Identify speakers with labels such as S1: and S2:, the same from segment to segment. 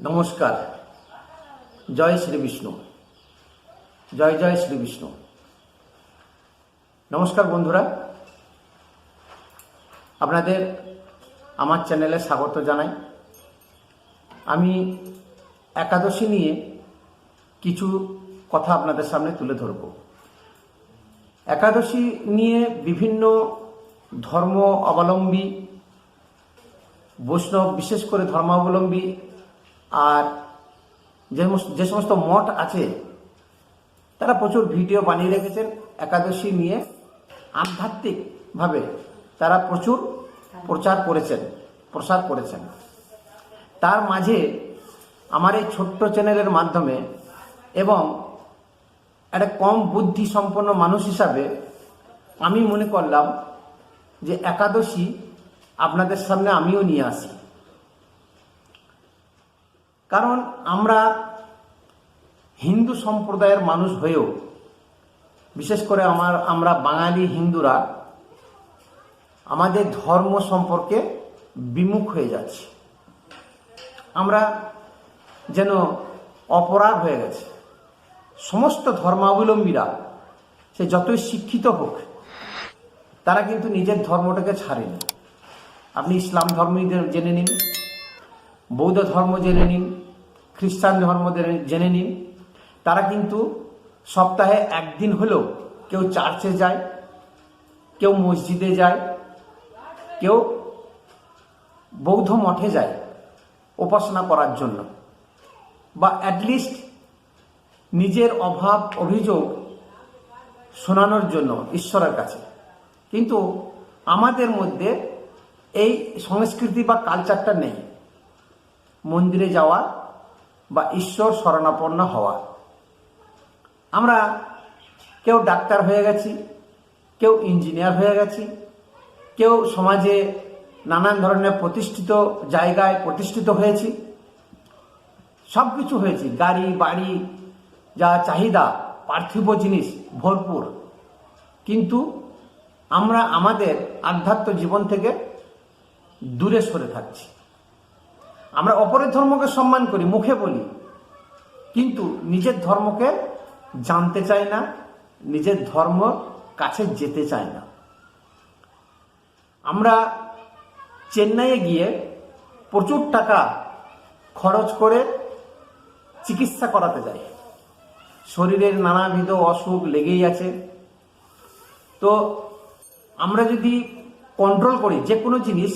S1: নমস্কার। জয় শ্রী বিষ্ণু। জয় জয় শ্রী বিষ্ণু। নমস্কার বন্ধুরা, আপনাদের আমার চ্যানেলে স্বাগত জানাই। আমি একাদশী নিয়ে কিছু কথা আপনাদের সামনে তুলে ধরব। একাদশী নিয়ে বিভিন্ন ধর্ম অবলম্বী, বৈষ্ণব বিশেষ করে ধর্মাবলম্বী আর যে সমস্ত মঠ আছে তারা প্রচুর ভিডিও বানিয়ে রেখেছেন একাদশী নিয়ে। আধ্যাত্মিকভাবে তারা প্রচুর প্রসার করেছেন। তার মাঝে আমার এই ছোট্ট চ্যানেলের মাধ্যমে এবং একটা কম বুদ্ধি সম্পন্ন মানুষ হিসাবে আমি মনে করলাম যে একাদশী আপনাদের সামনে আমিও নিয়ে আসি। কারণ আমরা হিন্দু সম্প্রদায়ের মানুষ হয়েও, বিশেষ করে আমরা বাঙালি হিন্দুরা আমাদের ধর্ম সম্পর্কে বিমুখ হয়ে যাচ্ছি। আমরা যেন অপরাধ হয়ে গেছে। সমস্ত ধর্মাবলম্বীরা সে যতই শিক্ষিত হোক, তারা কিন্তু নিজের ধর্মটাকে ছাড়েনি। আপনি ইসলাম ধর্ম জেনে নিন, বৌদ্ধ ধর্ম জেনে নিন, খ্রিস্টান ধর্ম জেনে নিন, তারা কিন্তু সপ্তাহে একদিন হলেও কেউ চার্চে যায়, কেউ মসজিদে যায়, কেউ বৌদ্ধ মঠে যায় উপাসনা করার জন্য, বা অ্যাটলিস্ট নিজের অভাব অভিযোগ শোনানোর জন্য ঈশ্বরের কাছে। কিন্তু আমাদের মধ্যে এই সংস্কৃতি বা কালচারটা নেই, মন্দিরে যাওয়া বা ঈশ্বর শরণাপন্ন হওয়া। আমরা কেউ ডাক্তার হয়ে গেছি, কেউ ইঞ্জিনিয়ার হয়ে গেছি, কেউ সমাজে নানান ধরনের প্রতিষ্ঠিত জায়গায় প্রতিষ্ঠিত হয়েছি, সব কিছু হয়েছি, গাড়ি বাড়ি যা চাহিদা, পার্থিব জিনিস ভরপুর। কিন্তু আমরা আমাদের আধ্যাত্ম জীবন থেকে দূরে সরে থাকছি। আমরা অপরের ধর্মকে সম্মান করি, মুখে বলি, কিন্তু নিজের ধর্মকে জানতে চাই না, নিজের ধর্ম কাছে যেতে চাই না। আমরা চেন্নাইয়ে গিয়ে প্রচুর টাকা খরচ করে চিকিৎসা করাতে যাই। শরীরের নানাবিধ অসুখ লেগেই আছে। তো আমরা যদি কন্ট্রোল করি, যে কোনো জিনিস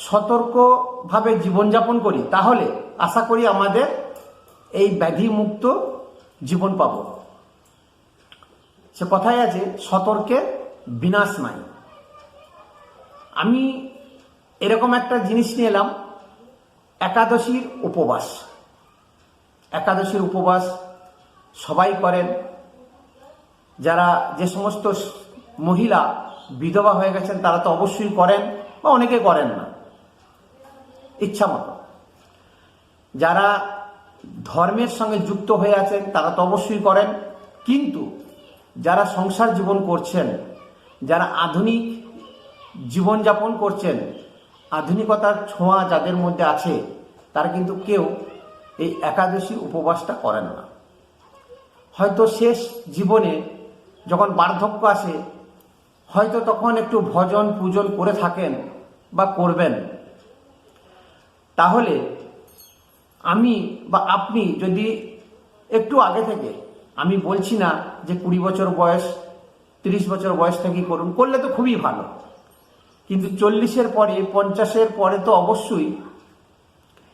S1: সতর্কভাবে জীবনযাপন করি, তাহলে আশা করি আমাদের এই ব্যাধিমুক্ত জীবন পাব। সে কথাই আছে, সতর্কে বিনাশ নাই। আমি এরকম একটা জিনিস নিয়ে এলাম, একাদশীর উপবাস। একাদশীর উপবাস সবাই করেন। যারা যে সমস্ত মহিলা বিধবা হয়ে গেছেন তারা তো অবশ্যই করেন, বা অনেকে করেন না, ইচ্ছা মতো। যারা ধর্মের সঙ্গে যুক্ত হয়ে আছেন তারা তো অবশ্যই করেন। কিন্তু যারা সংসার জীবন করছেন, যারা আধুনিক জীবনযাপন করছেন, আধুনিকতার ছোঁয়া যাদের মধ্যে আছে, তারা কিন্তু কেউ এই একাদশী উপবাসটা করেন না। হয়তো শেষ জীবনে যখন বার্ধক্য আসে, হয়তো তখন একটু ভজন পূজন করে থাকেন বা করবেন। তাহলে আমি বা আপনি যদি একটু আগে থেকে, আমি বলছি না যে 20 বছর বয়স 30 বছর বয়স থেকেই করুন, করলে তো খুবই ভালো, কিন্তু 40-এর পরে 50-এর পরে তো অবশ্যই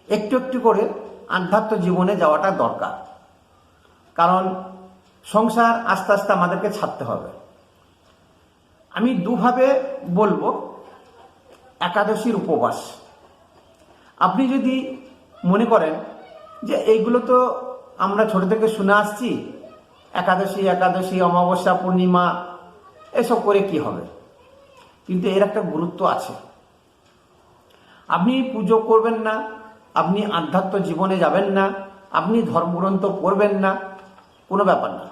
S1: একটু একটু করে আধ্যাত্ম জীবনে যাওয়াটা দরকার। কারণ সংসার আস্তে আস্তে আমাদেরকে ছাড়তে হবে। আমি দুভাবে বলবো একাদশীর উপবাস। আপনি যদি মনে করেন যে এইগুলো তো আমরা ছোট থেকে শুনে আসছি, একাদশী অমাবস্যা পূর্ণিমা এসব করে কি হবে, কিন্তু এর একটা গুরুত্ব আছে। আপনি পুজো করবেন না, আপনি আধ্যাত্ম জীবনে যাবেন না, আপনি ধর্মগ্রন্থ পড়বেন না, কোনো ব্যাপার না।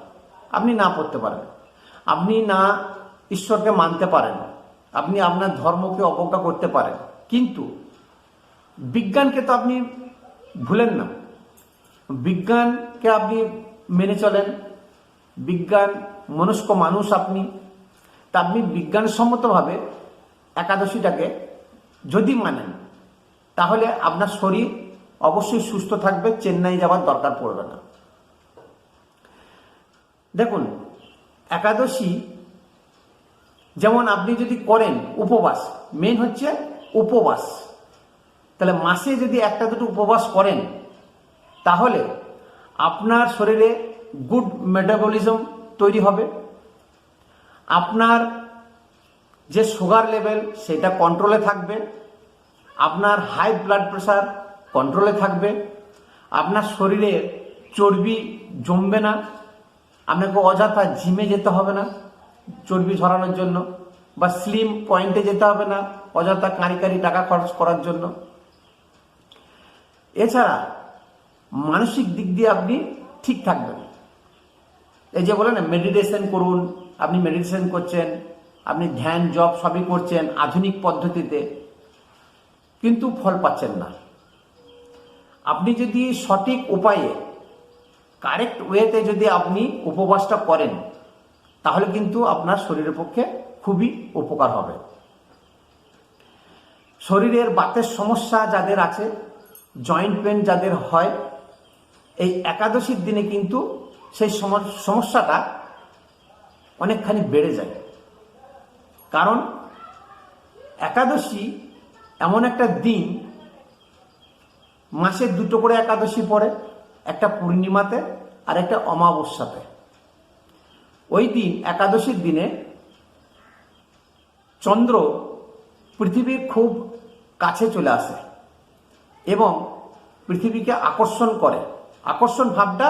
S1: আপনি না পড়তে পারেন, আপনি না ঈশ্বরকে মানতে পারেন, আপনি আপনার ধর্মকে অবজ্ঞা করতে পারেন, কিন্তু বিজ্ঞানকে তো আপনি ভুলেন না, বিজ্ঞানকে আপনি মেনে চলেন, বিজ্ঞান মনস্ক মানুষ আপনি, তা আপনি বিজ্ঞানসম্মতভাবে একাদশীটাকে যদি মানেন তাহলে আপনার শরীর অবশ্যই সুস্থ থাকবে, চেন্নাই যাওয়ার দরকার পড়বে না। দেখুন, একাদশী যেমন আপনি যদি করেন উপবাস, মেন হচ্ছে উপবাস, তাহলে মাসে যদি একটা দুটো উপবাস করেন তাহলে আপনার শরীরে গুড মেটাবলিজম তৈরি হবে, আপনার যে সুগার লেভেল সেটা কন্ট্রোলে থাকবে, আপনার হাই ব্লাড প্রেশার কন্ট্রোলে থাকবে, আপনার শরীরে চর্বি জমবে না, আপনাকে অযথা জিমে যেতে হবে না চর্বি ঝরানোর জন্য, বা স্লিম পয়েন্টে যেতে হবে না অযথা কাঁড়ি টাকা খরচ করার জন্য। এছাড়া মানসিক দিক দিয়ে আপনি ঠিক থাকবেন। এই যে বলেন না মেডিটেশন করুন, আপনি মেডিটেশন করছেন, আপনি ধ্যান জপ সবই করছেন আধুনিক পদ্ধতিতে, কিন্তু ফল পাচ্ছেন না। আপনি যদি সঠিক উপায়ে কারেক্ট ওয়েতে যদি আপনি উপবাসটা করেন তাহলে কিন্তু আপনার শরীরের পক্ষে খুবই উপকার হবে। শরীরের বাতের সমস্যা যাদের আছে, জয়েন্ট পেন যাদের হয়, এই একাদশীর দিনে কিন্তু সেই সমস্যাটা অনেকখানি বেড়ে যায়। কারণ একাদশী এমন একটা দিন, মাসে দুটো করে একাদশী পড়ে, একটা পূর্ণিমাতে আর একটা অমাবস্যাতে। ওই দিন একাদশীর দিনে চন্দ্র পৃথিবীর খুব কাছে চলে আসে এবং পৃথিবীকে আকর্ষণ করে, আকর্ষণ ভাবটা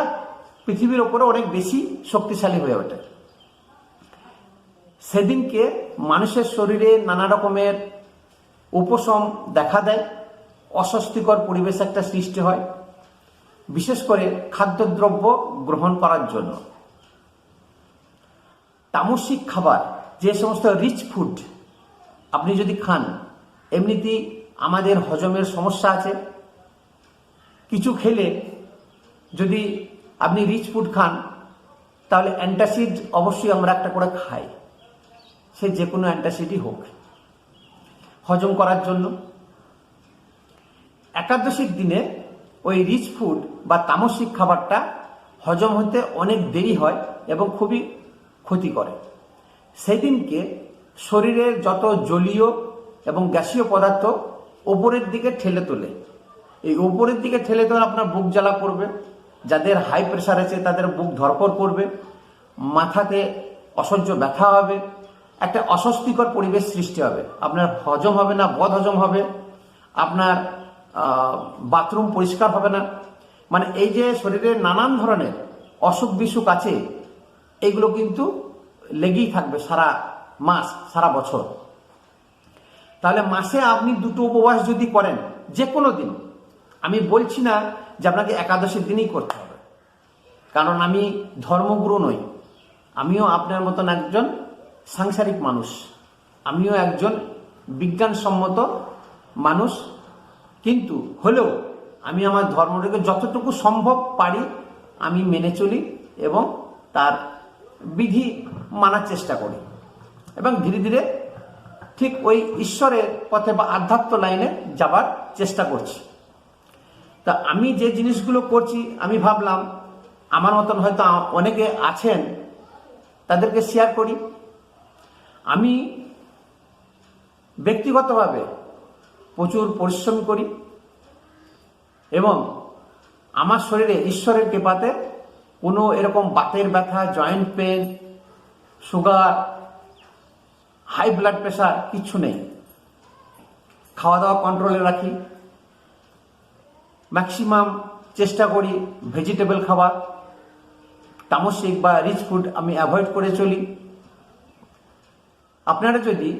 S1: পৃথিবীর ওপরে অনেক বেশি শক্তিশালী হয়ে ওঠে। সেদিনকে মানুষের শরীরে নানা রকমের উপশম দেখা দেয়, অস্বস্তিকর পরিবেশ একটা সৃষ্টি হয়, বিশেষ করে খাদ্যদ্রব্য গ্রহণ করার জন্য। তামসিক খাবার, যে সমস্ত রিচ ফুড আপনি যদি খান, এমনিতেই আমাদের হজমের সমস্যা আছে, কিছু খেলে যদি আপনি রিচ ফুড খান তাহলে অ্যান্টাসিড অবশ্যই আমরা একটা করে খাই, সে যে কোনো অ্যান্টাসিডই হোক হজম করার জন্য। একাদশীর দিনে ওই রিচ ফুড বা তামসিক খাবারটা হজম হতে অনেক দেরি হয় এবং খুবই ক্ষতি করে। সেদিনকে শরীরের যত জলীয় এবং গ্যাসীয় পদার্থ ওপরের দিকে ঠেলে তোলে, এই ওপরের দিকে ঠেলে তোলে আপনার বুক জ্বালা করবে, যাদের হাই প্রেশার আছে তাদের বুক ধড়ফড় করবে, মাথাতে অসহ্য ব্যথা হবে, একটা অস্বস্তিকর পরিবেশ সৃষ্টি হবে, আপনার হজম হবে না, বদ হজম হবে, আপনার বাথরুম পরিষ্কার হবে না, মানে এই যে শরীরে নানান ধরনের অসুখ বিসুখ আছে এইগুলো কিন্তু লেগেই থাকবে সারা মাস সারা বছর। তাহলে মাসে আপনি দুটো উপবাস যদি করেন যে কোনো দিন, আমি বলছি না যে আপনাকে একাদশীর দিনই করতে হবে, কারণ আমি ধর্মগুরু নই, আমিও আপনার মতন একজন সাংসারিক মানুষ, আমিও একজন বিজ্ঞানসম্মত মানুষ, কিন্তু হলেও আমি আমার ধর্মটাকে যতটুকু সম্ভব পারি আমি মেনে চলি এবং তার বিধি মানার চেষ্টা করি এবং ধীরে ধীরে ঠিক ওই ঈশ্বরের পথে বা আধ্যাত্ম লাইনে যাবার চেষ্টা করছি। তা আমি যে জিনিসগুলো করছি আমি ভাবলাম আমার মতন হয়তো অনেকে আছেন, তাদেরকে শেয়ার করি। আমি ব্যক্তিগতভাবে প্রচুর পরিশ্রম করি এবং আমার শরীরে ঈশ্বরের কৃপাতে কোনো এরকম বাতের ব্যথা, joint pain, sugar, high blood pressure কিচ্ছু নেই। খাওয়া দাওয়া কন্ট্রোলে রাখি, ম্যাক্সিমাম চেষ্টা করি ভেজিটেবল খাবার, তামসিক বা রিচ ফুড আমি অ্যাভয়েড করে চলি। আপনারা যদি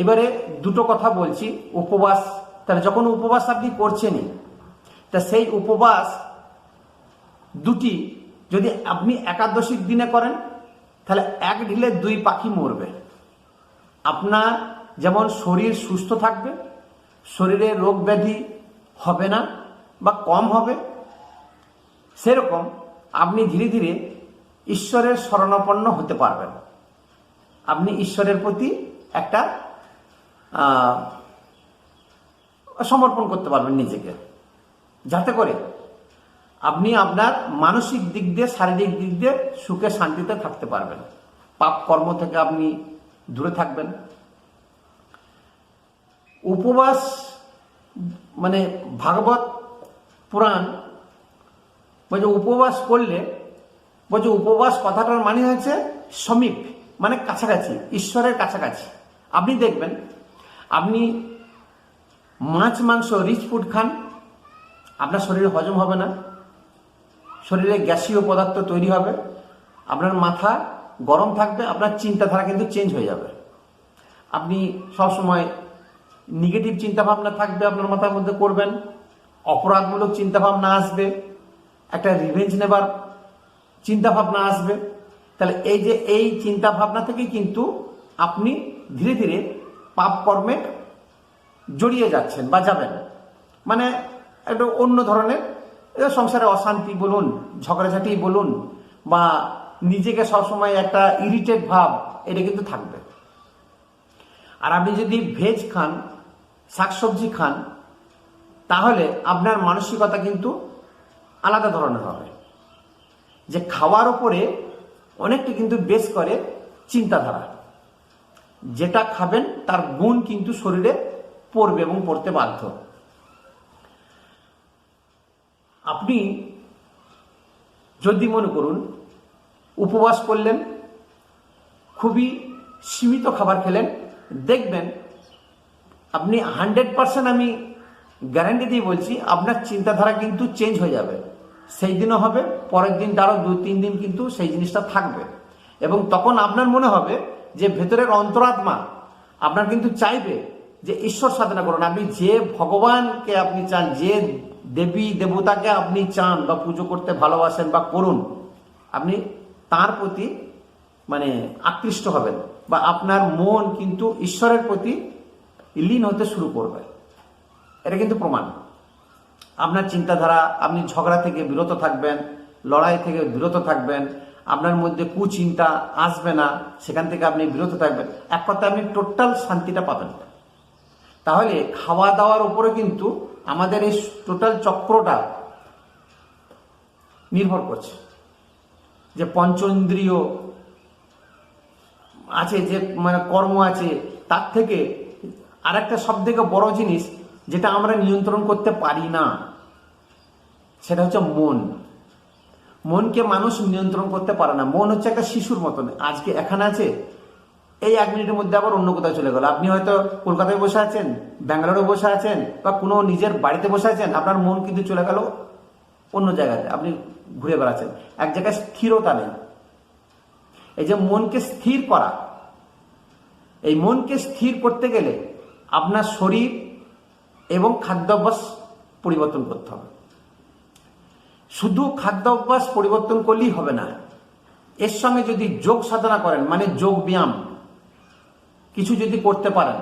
S1: এবারে দুটো কথা বলছি, উপবাস, তাহলে যখন উপবাস আপনি করছেনই, তা সেই উপবাস দুটি যদি আপনি একাদশীর দিনে করেন তাহলে এক ঢিলে দুই পাখি মরবে। আপনার যেমন শরীর সুস্থ থাকবে, শরীরে রোগ ব্যাধি হবে না, বা কম হবে। সেরকম আপনি ধীরে ধীরে ঈশ্বরের শরণাপন্ন হতে পারবেন। আপনি ঈশ্বরের প্রতি একটা সমর্পণ করতে পারবেন নিজেকে, যাতে করে আপনি আপনার মানসিক দিক দিয়ে শারীরিক দিক দিয়ে সুখে শান্তিতে থাকতে পারবেন। পাপ কর্ম থেকে আপনি দূরে থাকবেন। উপবাস মানে ভাগবত পুরাণ বলছে উপবাস করলে, বলছে উপবাস কথাটার মানে হচ্ছে সমীপ, মানে কাছাকাছি, ঈশ্বরের কাছাকাছি। আপনি দেখবেন আপনি মাছ মাংস রিচ ফুড খান, আপনার শরীরে হজম হবে না, শরীরে গ্যাসীয় পদার্থ তৈরি হবে, আপনার মাথা গরম থাকবে, আপনার চিন্তাধারা কিন্তু চেঞ্জ হয়ে যাবে। আপনি সবসময় নেগেটিভ চিন্তাভাবনা থাকবে আপনার মাথার মধ্যে, করবেন অপরাধমূলক চিন্তাভাবনা আসবে, একটা রিভেঞ্জ নেবার চিন্তাভাবনা আসবে। তাহলে এই যে এই চিন্তাভাবনা থেকে কিন্তু আপনি ধীরে ধীরে পাপ কর্মে জড়িয়ে যাচ্ছেন বা যাবেন, মানে একটা অন্য ধরনের সংসারে অশান্তি বলুন, ঝগড়াঝাটি বলুন, বা নিজেকে সবসময় একটা ইরিটেট ভাব, এটা কিন্তু থাকবে। আর আপনি যদি ভেজ খান, শাকসবজি খান, তাহলে আপনার মানসিকতা কিন্তু আলাদা ধরনের হবে। যে খাওয়ার উপরে অনেকটা কিন্তু বেশ করে চিন্তাধারা, যেটা খাবেন তার গুণ কিন্তু শরীরে পড়বে এবং পড়তে বাধ্য। আপনি যদি মনে করুন উপবাস করলেন, খুবই সীমিত খাবার খেলেন, দেখবেন আপনি 100% আমি গ্যারান্টি দিয়ে বলছি আপনার চিন্তাধারা কিন্তু চেঞ্জ হয়ে যাবে। সেই দিনও হবে, পরের দিন তারও 2-3 দিন কিন্তু সেই জিনিসটা থাকবে। এবং তখন আপনার মনে হবে যে ভেতরের অন্তরাত্মা আপনার কিন্তু চাইবে যে ঈশ্বর সাধনা করুন। আপনি যে ভগবানকে আপনি চান, যে দেবী দেবতাকে আপনি চান বা পুজো করতে ভালোবাসেন বা করুন, আপনি তার প্রতি মানে আকৃষ্ট হবেন, বা আপনার মন কিন্তু ঈশ্বরের প্রতি লীন হতে শুরু করবে। এটা কিন্তু প্রমাণ। আপনার চিন্তাধারা, আপনি ঝগড়া থেকে বিরত থাকবেন, লড়াই থেকে বিরত থাকবেন, আপনার মধ্যে কুচিন্তা আসবে না, সেখান থেকে আপনি বিরত থাকবেন। এক কথায় আপনি টোটাল শান্তিটা পাবেন। তাহলে খাওয়া দাওয়ার উপরে কিন্তু আমাদের এই টোটাল চক্রটা নির্ভর করছে। যে পঞ্চ ইন্দ্রিয় আছে, যে মানে কর্ম আছে, তার থেকে আরেকটা সব থেকে বড় জিনিস যেটা আমরা নিয়ন্ত্রণ করতে পারি না, সেটা হচ্ছে মন। মনকে মানুষ নিয়ন্ত্রণ করতে পারে না। মন হচ্ছে একটা শিশুর মতন, আজকে এখানে আছে, এই 1 মিনিটের মধ্যে আবার অন্য কোথাও চলে গেল। আপনি হয়তো কলকাতায় বসে আছেন, ব্যাঙ্গালোরে বসে আছেন, বা কোনো নিজের বাড়িতে বসে আছেন, আপনার মন কিন্তু চলে গেল অন্য জায়গাতে, আপনি ঘুরে বেড়াচ্ছেন, এক জায়গায় স্থিরতা নেই। এই যে মনকে স্থির করা, এই মনকে স্থির করতে গেলে আপনার শরীর এবং খাদ্যাভ্যাস পরিবর্তন করতে হবে। শুধু খাদ্যাভ্যাস পরিবর্তন করলেই হবে না, এর সঙ্গে যদি যোগ সাধনা করেন, মানে যোগ ব্যায়াম কিছু যদি করতে পারেন,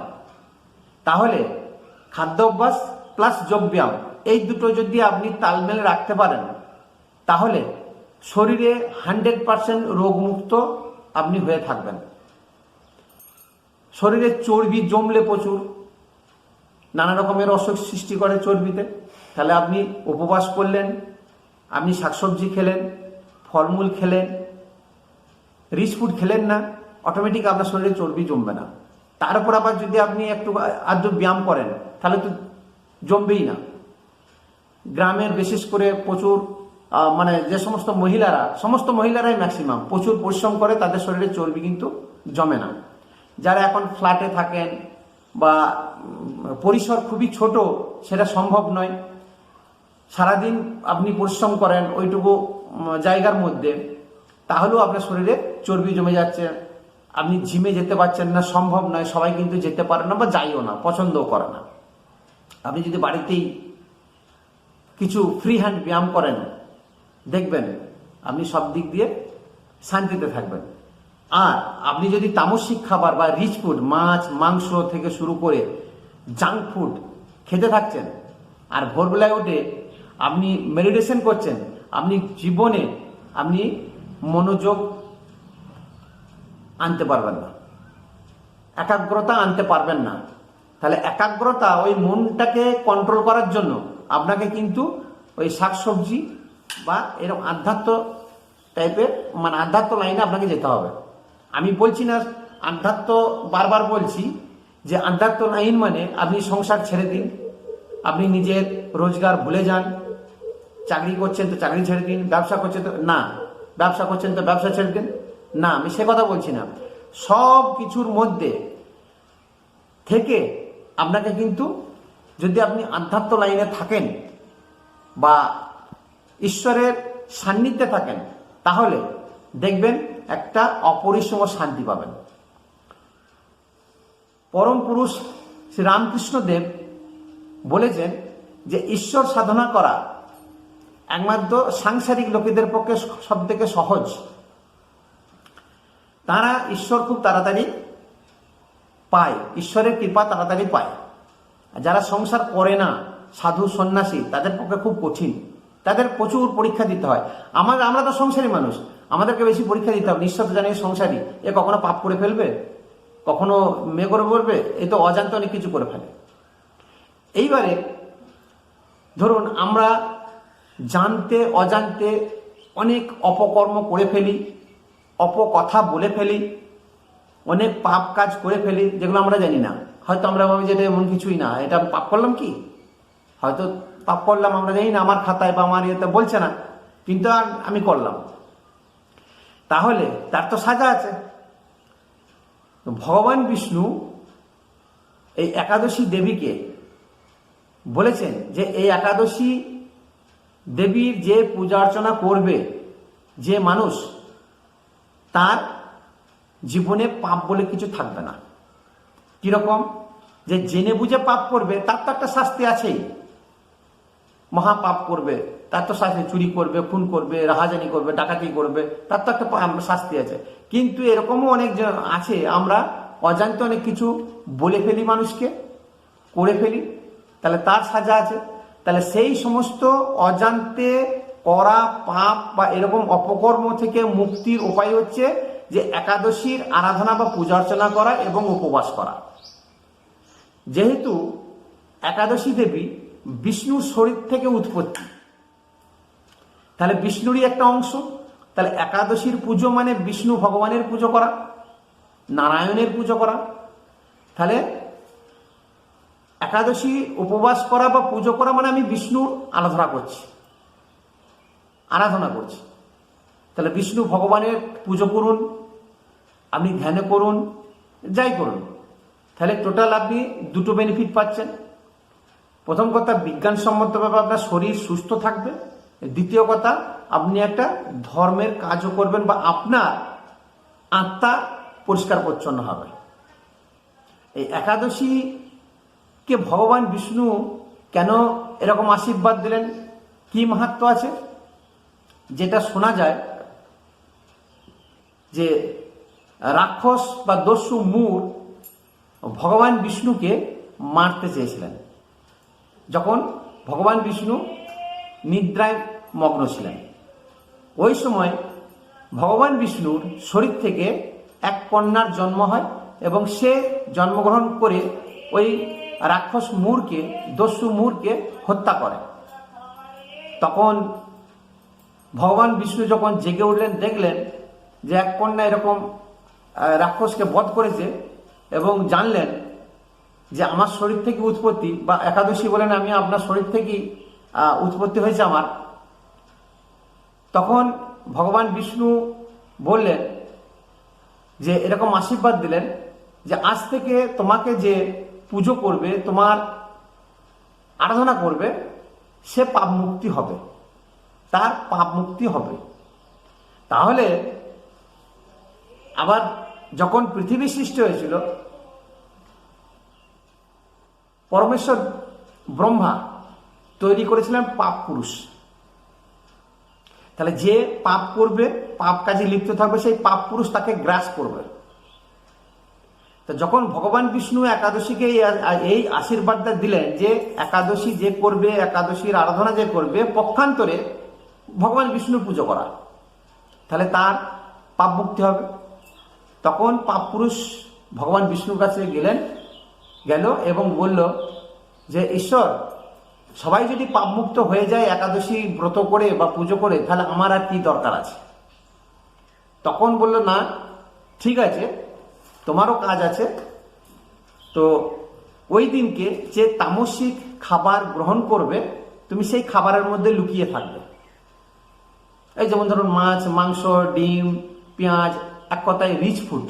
S1: তাহলে খাদ্যাভ্যাস প্লাস যোগ ব্যায়াম এই দুটো যদি আপনি তালমেল রাখতে পারেন, তাহলে শরীরে 100% রোগমুক্ত আপনি হয়ে থাকবেন। শরীরে চর্বি জমলে প্রচুর নানা রকমের অসুখ সৃষ্টি করে চর্বিতে। তাহলে আপনি উপবাস করলেন, আপনি শাকসবজি খেলেন, ফলমূল খেলেন, রিচ ফুড খেলেন না, অটোমেটিক আপনার শরীরে চর্বি জমবে না। তারপর আবার যদি আপনি একটু আধটু ব্যায়াম করেন, তাহলে তো জমবেই না। গ্রামের বিশেষ করে প্রচুর মানে যে সমস্ত মহিলারাই ম্যাক্সিমাম প্রচুর পরিশ্রম করে, তাদের শরীরে চর্বি কিন্তু জমে না। যারা এখন ফ্ল্যাটে থাকেন বা পরিসর খুবই ছোট, সেটা সম্ভব নয়, সারাদিন আপনি পরিশ্রম করেন ওইটুকু জায়গার মধ্যে, তাহলেও আপনার শরীরে চর্বি জমে যাচ্ছে, আপনি জিমে যেতে পারছেন না, সম্ভব নয়, সবাই কিন্তু যেতে পারে না বা যাইও না, পছন্দও করে না। আপনি যদি বাড়িতেই কিছু ফ্রি হ্যান্ড ব্যায়াম করেন, দেখবেন আপনি সব দিক দিয়ে শান্তিতে থাকবেন। আর আপনি যদি তামসিক খাবার বা রিচ ফুড, মাছ মাংস থেকে শুরু করে জাঙ্ক ফুড খেতে থাকছেন, আর ভোরবেলায় উঠে আপনি মেডিটেশন করছেন, আপনি জীবনে আপনি মনোযোগ আনতে পারবেন না, একাগ্রতা আনতে পারবেন না। তাহলে একাগ্রতা, ওই মনটাকে কন্ট্রোল করার জন্য আপনাকে কিন্তু ওই শাকসবজি বা এরকম আধ্যাত্ম টাইপের, মানে আধ্যাত্ম লাইনে আপনাকে যেতে হবে। আমি বলছি না আধ্যাত্ম, বারবার বলছি যে আধ্যাত্ম লাইন মানে আপনি সংসার ছেড়ে দিন, আপনি নিজের রোজগার ভুলে যান, চাকরি করছেন তো চাকরি ছেড়ে দিন, ব্যবসা করছেন তো না, ব্যবসা করছেন তো ব্যবসা ছেড়ে দিন, না, আমি সে কথা বলছি না। সব কিছুর মধ্যে থেকে আপনাকে কিন্তু, যদি আপনি আধ্যাত্ম লাইনে থাকেন বা ঈশ্বরের সান্নিধ্যে থাকেন, তাহলে দেখবেন একটা অপরিসীম শান্তি পাবেন। পরম পুরুষ শ্রী রামকৃষ্ণ দেব বলেছেন যে ঈশ্বর সাধনা করা একমাত্র সাংসারিক লোকেদের পক্ষে সব থেকে সহজ। তারা ঈশ্বর খুব তাড়াতাড়ি পায়, ঈশ্বরের কৃপা তাড়াতাড়ি পায়। যারা সংসার করে না, সাধু সন্ন্যাসী, তাদের পক্ষে খুব কঠিন, তাদের প্রচুর পরীক্ষা দিতে হয়। আমরা তো সংসারী মানুষ, আমাদেরকে বেশি পরীক্ষা দিতে হবে। নিশ্চয় তো জানি সংসারী, এ কখনো পাপ করে ফেলবে, কখনো মেয়ে করে বলবে, এ তো অজান্তে অনেক কিছু করে ফেলে। এইবারে ধরুন আমরা জানতে অজান্তে অনেক অপকর্ম করে ফেলি, অপকথা বলে ফেলি, অনেক পাপ কাজ করে ফেলি, যেগুলো আমরা জানি না। হয়তো আমরা ভাবি যে এটা এমন কিছুই না, এটা পাপ করলাম কি, হয়তো পাপ করলাম, আমরা জানি না, আমার খাতায় বা আমার ইয়েতে বলছে না, কিন্তু আমি করলাম। তাহলে তার তো সাজা আছে। ভগবান বিষ্ণু এই একাদশী দেবীকে বলেছেন যে এই একাদশী দেবীর যে পূজা অর্চনা করবে যে মানুষ, তার জীবনে পাপ বলে কিছু থাকবে না। কিরকম? যে জেনে বুঝে পাপ করবে তার তো একটা শাস্তি আছেই, মহাপাপ করবে তার তো শাস্তি, চুরি করবে, খুন করবে, রাহাজানি করবে, ডাকাতি করবে, তার তো একটা শাস্তি আছে। কিন্তু এরকমও অনেক আছে, আমরা অজান্তে অনেক কিছু বলে ফেলি, মানুষকে করে ফেলি, তাহলে তার সাজা আছে। তাহলে সেই সমস্ত অজান্তে করা পাপ বা এরকম অপকর্ম থেকে মুক্তির উপায় হচ্ছে যে একাদশীর আরাধনা বা পূজা অর্চনা করা এবং উপবাস করা। যেহেতু একাদশী দেবী বিষ্ণুর শরীর থেকে উৎপত্তি, তাহলে বিষ্ণুরই একটা অংশ। তাহলে একাদশীর পুজো মানে বিষ্ণু ভগবানের পুজো করা, নারায়ণের পুজো করা। তাহলে একাদশী উপবাস করা বা পুজো করা মানে আমি বিষ্ণুর আরাধনা করছি। তাহলে বিষ্ণু ভগবানের পুজো করুন, আপনি ধ্যান করুন, যাই করুন, তাহলে টোটাল আপনি দুটো বেনিফিট পাচ্ছেন। প্রথম কথা, বিজ্ঞানসম্মতভাবে আপনার শরীর সুস্থ থাকবে। দ্বিতীয় কথা, আপনি একটা ধর্মের কাজও করবেন বা আপনার আত্মা পরিষ্কার পরিচ্ছন্ন হবে। এই একাদশীকে ভগবান বিষ্ণু কেন এরকম আশীর্বাদ দিলেন, কি মাহাত্ম্য আছে? যেটা শোনা যায় যে রাক্ষস বা দস্যু মূর ভগবান বিষ্ণুকে মারতে চেয়েছিলেন যখন ভগবান বিষ্ণু নিদ্রায় মগ্ন ছিলেন। ওই সময় ভগবান বিষ্ণুর শরীর থেকে এক কন্যার জন্ম হয় এবং সে জন্মগ্রহণ করে ওই রাক্ষস মূরকে, দস্যু মূরকে হত্যা করে। তখন ভগবান বিষ্ণু যখন জেগে উঠলেন, দেখলেন যে এক কন্যা এরকম রাক্ষসকে বধ করেছে এবং জানলেন যে আমার শরীর থেকে উৎপত্তি, বা একাদশী বলেন আমি আপনার শরীর থেকেই উৎপত্তি হয়েছে আমার। তখন ভগবান বিষ্ণু বললেন যে এরকম আশীর্বাদ দিলেন যে আজ থেকে তোমাকে যে পুজো করবে, তোমার আরাধনা করবে, সে পাপ মুক্তি হবে, তার পাপ মুক্তি হবে। তাহলে আবার যখন পৃথিবী সৃষ্টি হয়েছিল, পরমেশ্বর ব্রহ্মা তৈরি করেছিলেন পাপ পুরুষ। তাহলে যে পাপ করবে, পাপ কাজে লিপ্ত থাকবে, সেই পাপ পুরুষ তাকে গ্রাস করবে। তো যখন ভগবান বিষ্ণু একাদশীকে এই আশীর্বাদটা দিলেন যে একাদশী যে করবে, একাদশীর আরাধনা যে করবে, পক্ষান্তরে ভগবান বিষ্ণুর পুজো করা, তাহলে তার পাপ মুক্তি হবে। তখন পাপ পুরুষ ভগবান বিষ্ণুর কাছে গেল এবং বলল যে ঈশ্বর, সবাই যদি পাপ মুক্ত হয়ে যায় একাদশী ব্রত করে বা পুজো করে, তাহলে আমার আর কি দরকার আছে? তখন বলল, না ঠিক আছে, তোমারও কাজ আছে। তো ওই দিনকে যে তামসিক খাবার গ্রহণ করবে, তুমি সেই খাবারের মধ্যে লুকিয়ে থাকবে। এই যেমন ধরুন মাছ, মাংস, ডিম, পেঁয়াজ, এক কথায় রিচ ফুড।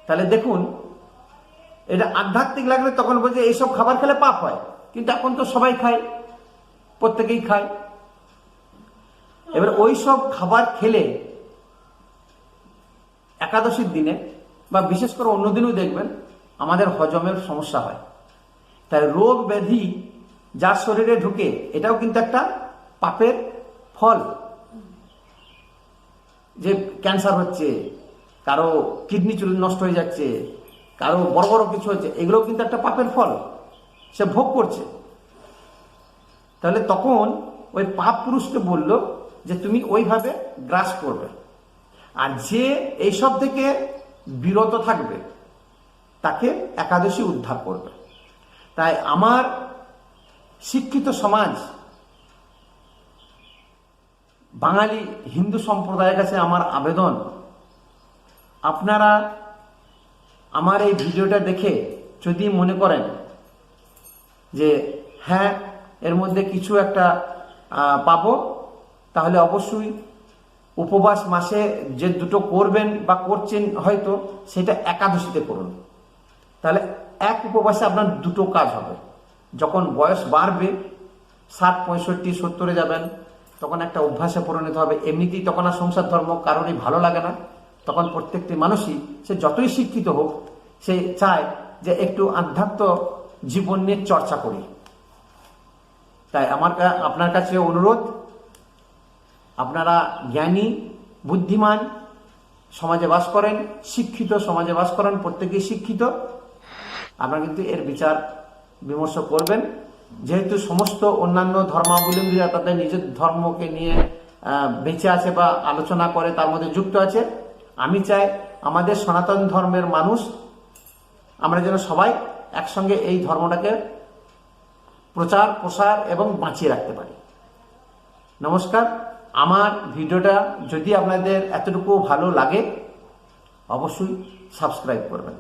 S1: তাহলে দেখুন, এটা আধ্যাত্মিক লাগলে তখন বলছে এইসব খাবার খেলে পাপ হয়, কিন্তু এখন তো সবাই খায়, প্রত্যেকেই খায়। এবার ওই সব খাবার খেলে একাদশীর দিনে বা বিশেষ করে অন্য দিনও দেখবেন আমাদের হজমের সমস্যা হয়। তাই রোগ ব্যাধি যার শরীরে ঢুকে, এটাও কিন্তু একটা পাপের ফল। যে ক্যান্সার হচ্ছে, কারো কিডনি নষ্ট হয়ে যাচ্ছে, কারো বড় বড় কিছু হচ্ছে, এগুলো কিন্তু একটা পাপের ফল, সে ভোগ করছে। তাহলে তখন ওই পাপ পুরুষকে বলল যে তুমি ওইভাবে গ্রাস করবে, আর যে এইসব থেকে বিরত থাকবে তাকে একাদশী উদ্ধার করবে। তাই আমার শিক্ষিত সমাজ, বাঙালি হিন্দু সম্প্রদায়ের কাছে আমার আবেদন, আপনারা আমার এই ভিডিওটা দেখে যদি মনে করেন যে হ্যাঁ এর মধ্যে কিছু একটা পাবো, তাহলে অবশ্যই উপবাস মাসে যে দুটো করবেন বা করছেন হয়তো, সেটা একাদশীতে করুন। তাহলে এক উপবাসে আপনার দুটো কাজ হবে। যখন বয়স বাড়বে, 60, 65, 70-এ যাবেন, তখন একটা অভ্যাসে পরিণত হবে। এমনিতেই তখন আর সংসার ধর্ম কারোরই ভালো লাগে না। তখন প্রত্যেকটি মানুষই, সে যতই শিক্ষিত হোক, সে চায় যে একটু আধ্যাত্ম জীবন নিয়ে চর্চা করি। তাই আপনার কাছে অনুরোধ, আপনারা জ্ঞানী, বুদ্ধিমান সমাজে বাস করেন, শিক্ষিত সমাজে বাস করেন, প্রত্যেকেই শিক্ষিত, আপনারা কিন্তু এর বিচার বিমর্শ করবেন। যেহেতু সমস্ত অন্যান্য ধর্মাবলম্বীরা তাদের নিজের ধর্মকে নিয়ে বেঁচে আছে বা আলোচনা করে, তার মধ্যে যুক্ত আছে, আমি চাই আমাদের সনাতন ধর্মের মানুষ আমরা যেন সবাই একসঙ্গে এই ধর্মটাকে প্রচার, প্রসার এবং বাঁচিয়ে রাখতে পারি। নমস্কার। আমার ভিডিওটা যদি আপনাদের এতটুকু ভালো লাগে, অবশ্যই সাবস্ক্রাইব করবেন।